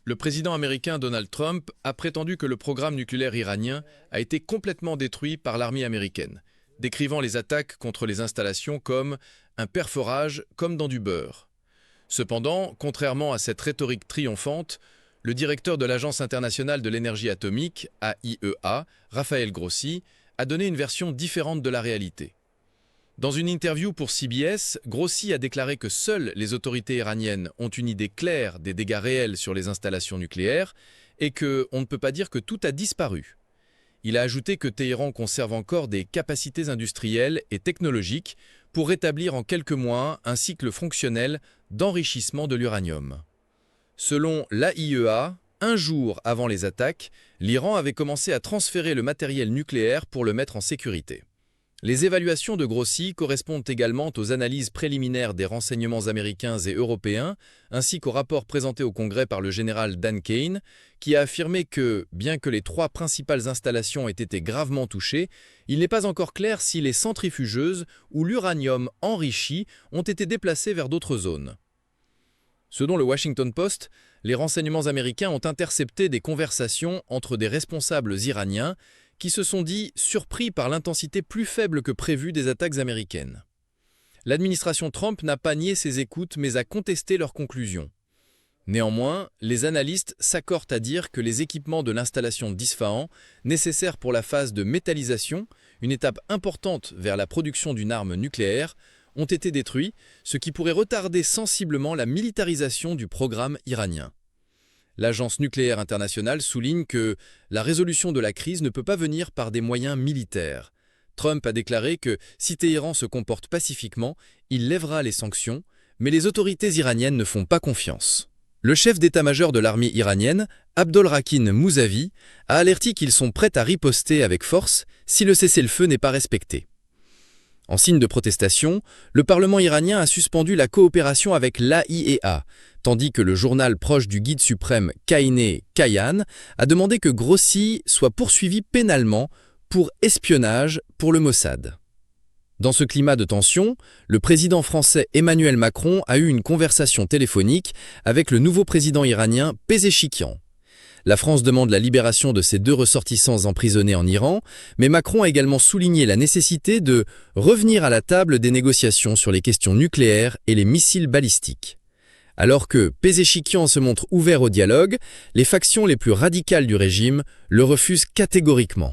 Le président américain Donald Trump a prétendu que le programme nucléaire iranien a été complètement détruit par l'armée américaine, décrivant les attaques contre les installations comme un perforage comme dans du beurre. Cependant, contrairement à cette rhétorique triomphante, le directeur de l'Agence internationale de l'énergie atomique, AIEA, Rafael Grossi, a donné une version différente de la réalité. Dans une interview pour CBS, Grossi a déclaré que seules les autorités iraniennes ont une idée claire des dégâts réels sur les installations nucléaires et qu'on ne peut pas dire que tout a disparu. Il a ajouté que Téhéran conserve encore des capacités industrielles et technologiques pour rétablir en quelques mois un cycle fonctionnel d'enrichissement de l'uranium. Selon l'AIEA, un jour avant les attaques, l'Iran avait commencé à transférer le matériel nucléaire pour le mettre en sécurité. Les évaluations de Grossi correspondent également aux analyses préliminaires des renseignements américains et européens, ainsi qu'au rapport présenté au Congrès par le général Dan Kane, qui a affirmé que, bien que les 3 principales installations aient été gravement touchées, il n'est pas encore clair si les centrifugeuses ou l'uranium enrichi ont été déplacés vers d'autres zones. Selon le Washington Post, les renseignements américains ont intercepté des conversations entre des responsables iraniens qui se sont dit surpris par l'intensité plus faible que prévue des attaques américaines. L'administration Trump n'a pas nié ces écoutes mais a contesté leurs conclusions. Néanmoins, les analystes s'accordent à dire que les équipements de l'installation d'Isfahan, nécessaires pour la phase de métallisation, une étape importante vers la production d'une arme nucléaire, ont été détruits, ce qui pourrait retarder sensiblement la militarisation du programme iranien. L'Agence nucléaire internationale souligne que la résolution de la crise ne peut pas venir par des moyens militaires. Trump a déclaré que si Téhéran se comporte pacifiquement, il lèvera les sanctions, mais les autorités iraniennes ne font pas confiance. Le chef d'état-major de l'armée iranienne, Abdolrakhine Mousavi, a alerté qu'ils sont prêts à riposter avec force si le cessez-le-feu n'est pas respecté. En signe de protestation, le Parlement iranien a suspendu la coopération avec l'AIEA, tandis que le journal proche du guide suprême Qaïné Kayhan a demandé que Grossi soit poursuivi pénalement pour espionnage pour le Mossad. Dans ce climat de tension, le président français Emmanuel Macron a eu une conversation téléphonique avec le nouveau président iranien Pezeshkian. La France demande la libération de ses 2 ressortissants emprisonnés en Iran, mais Macron a également souligné la nécessité de revenir à la table des négociations sur les questions nucléaires et les missiles balistiques. Alors que Pezeshkian se montre ouvert au dialogue, les factions les plus radicales du régime le refusent catégoriquement.